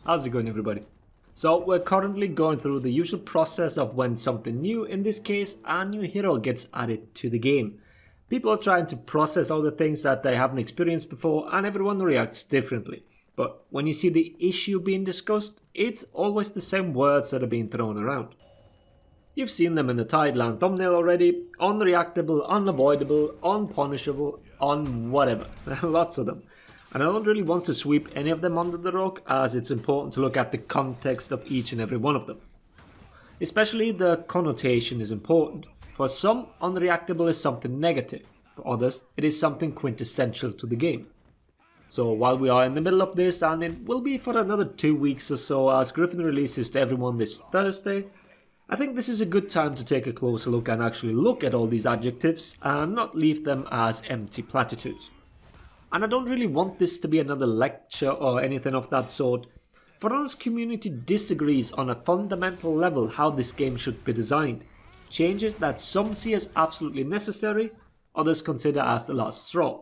How's it going, everybody? So we're currently going through the usual process of when something new, in this case a new hero, gets added to the game. People are trying to process all the things that they haven't experienced before, and everyone reacts differently. But when you see the issue being discussed, it's always the same words that are being thrown around. You've seen them in the title and thumbnail already: unreactable, unavoidable, unpunishable, whatever. Lots of them. And I don't really want to sweep any of them under the rug, as it's important to look at the context of each and every one of them. Especially the connotation is important. For some, unreactable is something negative. For others, it is something quintessential to the game. So while we are in the middle of this, and it will be for another 2 weeks or so as Griffin releases to everyone this Thursday, I think this is a good time to take a closer look and actually look at all these adjectives and not leave them as empty platitudes. And I don't really want this to be another lecture or anything of that sort. For us, community disagrees on a fundamental level how this game should be designed. Changes that some see as absolutely necessary, others consider as the last straw.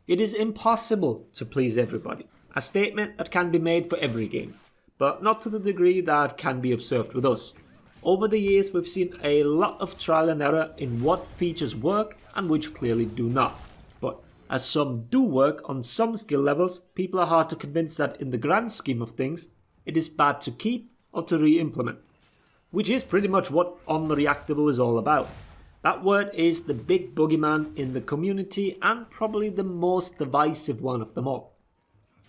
It is impossible to please everybody, a statement that can be made for every game, but not to the degree that can be observed with us. Over the years, we've seen a lot of trial and error in what features work and which clearly do not. But as some do work on some skill levels, people are hard to convince that in the grand scheme of things, it is bad to keep or to re-implement. Which is pretty much what Unreactable is all about. That word is the big boogeyman in the community and probably the most divisive one of them all.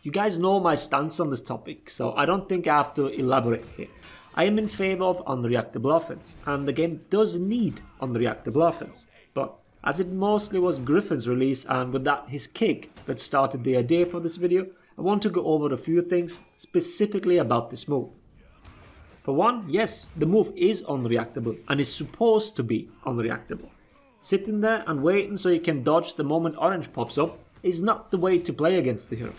You guys know my stance on this topic, so I don't think I have to elaborate here. I am in favour of unreactable offense, and the game does need unreactable offense, but as it mostly was Griffin's release and with that his kick that started the idea for this video, I want to go over a few things specifically about this move. For one, yes, the move is unreactable and is supposed to be unreactable. Sitting there and waiting so you can dodge the moment orange pops up is not the way to play against the hero.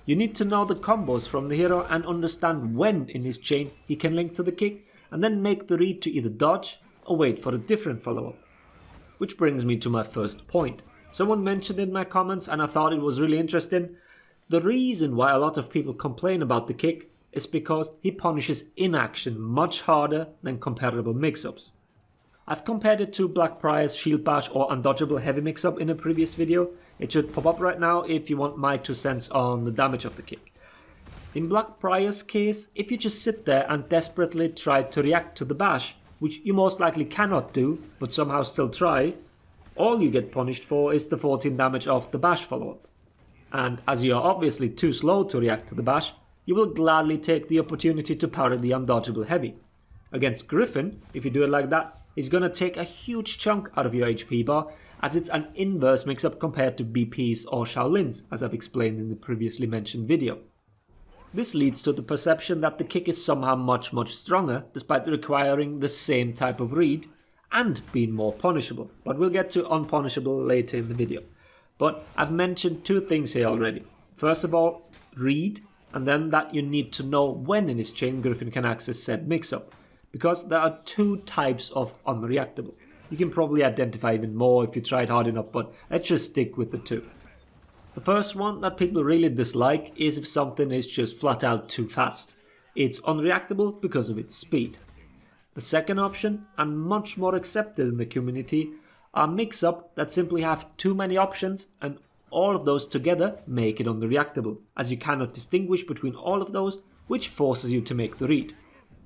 You need to know the combos from the hero and understand when in his chain he can link to the kick, and then make the read to either dodge or wait for a different follow-up. Which brings me to my first point. Someone mentioned in my comments, and I thought it was really interesting, the reason why a lot of people complain about the kick is because he punishes inaction much harder than comparable mix-ups. I've compared it to Blackbriar's Shield Bash or Undodgeable Heavy Mix-Up in a previous video. It should pop up right now if you want my 2 cents on the damage of the kick. In Blackbriar's case, if you just sit there and desperately try to react to the bash, which you most likely cannot do, but somehow still try, all you get punished for is the 14 damage of the bash follow-up. And as you are obviously too slow to react to the bash, you will gladly take the opportunity to parry the Undodgeable Heavy. Against Griffin, if you do it like that, he's gonna take a huge chunk out of your HP bar, as it's an inverse mix-up compared to BP's or Shaolin's, as I've explained in the previously mentioned video. This leads to the perception that the kick is somehow much stronger, despite requiring the same type of read, and being more punishable, but we'll get to unpunishable later in the video. But I've mentioned 2 things here already. First of all, read, and then that you need to know when in his chain Griffin can access said mix-up. Because there are 2 types of unreactable. You can probably identify even more if you try it hard enough, but let's just stick with the 2. The first one that people really dislike is if something is just flat out too fast. It's unreactable because of its speed. The second option, and much more accepted in the community, are mix-up that simply have too many options, and all of those together make it unreactable, as you cannot distinguish between all of those, which forces you to make the read.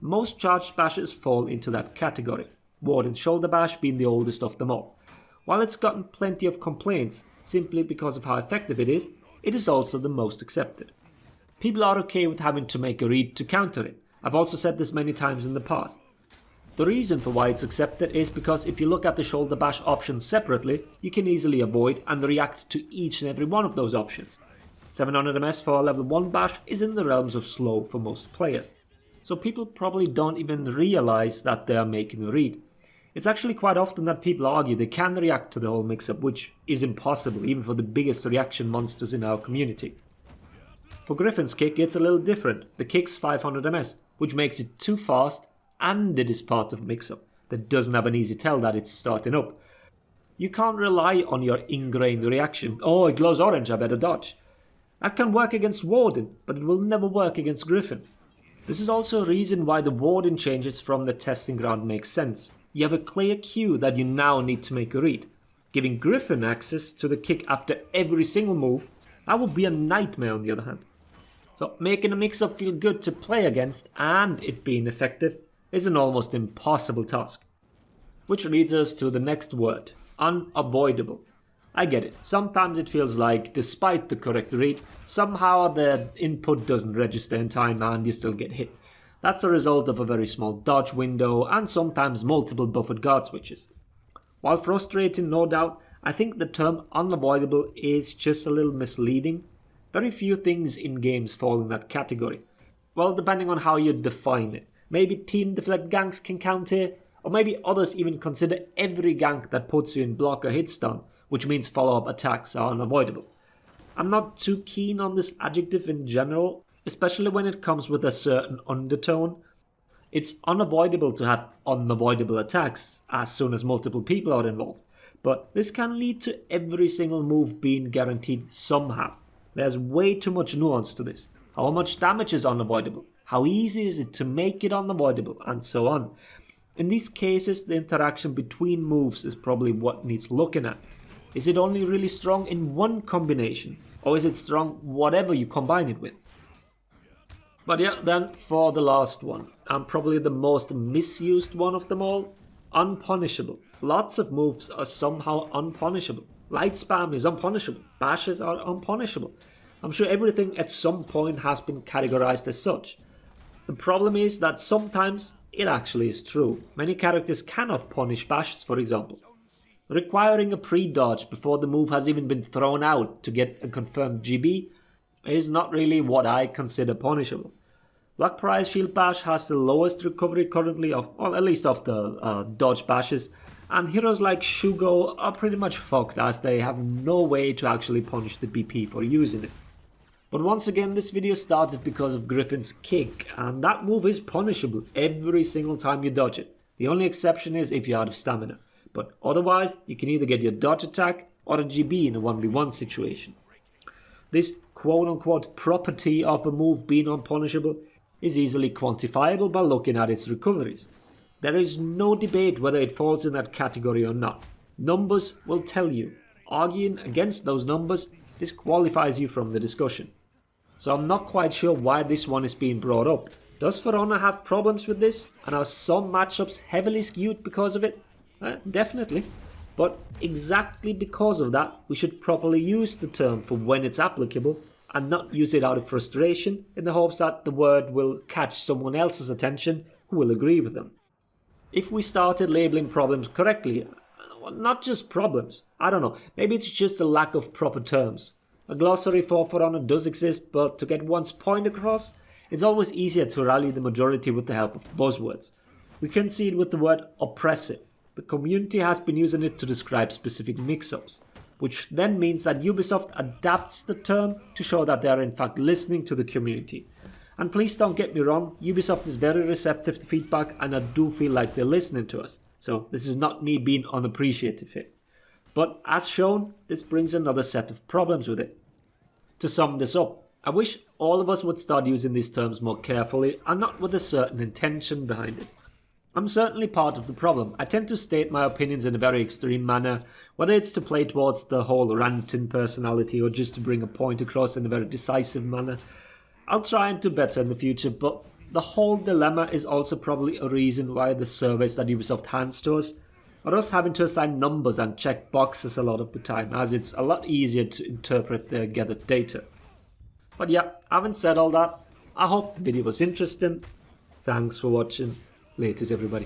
Most charged bashes fall into that category, Warden's Shoulder Bash being the oldest of them all. While it's gotten plenty of complaints, simply because of how effective it is also the most accepted. People are okay with having to make a read to counter it. I've also said this many times in the past. The reason for why it's accepted is because if you look at the Shoulder Bash options separately, you can easily avoid and react to each and every one of those options. 700 MS for a level 1 bash is in the realms of slow for most players. So people probably don't even realize that they are making a read. It's actually quite often that people argue they can react to the whole mix-up, which is impossible even for the biggest reaction monsters in our community. For Griffin's kick, it's a little different. The kick's 500 MS, which makes it too fast, and it is part of a mix-up that doesn't have an easy tell that it's starting up. You can't rely on your ingrained reaction. Oh, it glows orange, I better dodge. That can work against Warden, but it will never work against Griffin. This is also a reason why the Warden changes from the testing ground makes sense. You have a clear cue that you now need to make a read. Giving Griffin access to the kick after every single move, that would be a nightmare on the other hand. So making a mix-up feel good to play against and it being effective is an almost impossible task. Which leads us to the next word, unavoidable. I get it, sometimes it feels like despite the correct read, somehow the input doesn't register in time and you still get hit. That's a result of a very small dodge window and sometimes multiple buffered guard switches. While frustrating, no doubt, I think the term unavoidable is just a little misleading. Very few things in games fall in that category. Well, depending on how you define it. Maybe team deflect ganks can count here, or maybe others even consider every gank that puts you in block or hit stun, which means follow-up attacks are unavoidable. I'm not too keen on this adjective in general, especially when it comes with a certain undertone. It's unavoidable to have unavoidable attacks as soon as multiple people are involved, but this can lead to every single move being guaranteed somehow. There's way too much nuance to this. How much damage is unavoidable? How easy is it to make it unavoidable? And so on. In these cases, the interaction between moves is probably what needs looking at. Is it only really strong in one combination? Or is it strong whatever you combine it with? But yeah, then for the last one, and probably the most misused one of them all, unpunishable. Lots of moves are somehow unpunishable. Light spam is unpunishable. Bashes are unpunishable. I'm sure everything at some point has been categorized as such. The problem is that sometimes it actually is true. Many characters cannot punish bashes, for example. Requiring a pre-dodge before the move has even been thrown out to get a confirmed GB is not really what I consider punishable. Black Prize Shield Bash has the lowest recovery currently of, well, at least of the dodge bashes, and heroes like Shugo are pretty much fucked as they have no way to actually punish the BP for using it. But once again, this video started because of Griffin's kick, and that move is punishable every single time you dodge it. The only exception is if you're out of stamina, but otherwise you can either get your dodge attack or a GB in a 1v1 situation. This quote-unquote property of a move being unpunishable is easily quantifiable by looking at its recoveries. There is no debate whether it falls in that category or not. Numbers will tell you. Arguing against those numbers disqualifies you from the discussion. So I'm not quite sure why this one is being brought up. Does For Honor have problems with this? And are some matchups heavily skewed because of it? Definitely. But exactly because of that, we should properly use the term for when it's applicable and not use it out of frustration in the hopes that the word will catch someone else's attention who will agree with them. If we started labeling problems correctly, well, not just problems, I don't know, maybe it's just a lack of proper terms. A glossary for Honor does exist, but to get one's point across, it's always easier to rally the majority with the help of buzzwords. We can see it with the word oppressive. The community has been using it to describe specific mix-ups, which then means that Ubisoft adapts the term to show that they are in fact listening to the community. And please don't get me wrong, Ubisoft is very receptive to feedback and I do feel like they're listening to us. So this is not me being unappreciative here. But as shown, this brings another set of problems with it. To sum this up, I wish all of us would start using these terms more carefully and not with a certain intention behind it. I'm certainly part of the problem. I tend to state my opinions in a very extreme manner, whether it's to play towards the whole ranting personality or just to bring a point across in a very decisive manner. I'll try and do better in the future, but the whole dilemma is also probably a reason why the surveys that Ubisoft hands to us are us having to assign numbers and check boxes a lot of the time, as it's a lot easier to interpret their gathered data. But yeah, having said all that, I hope the video was interesting. Thanks for watching. Laters everybody.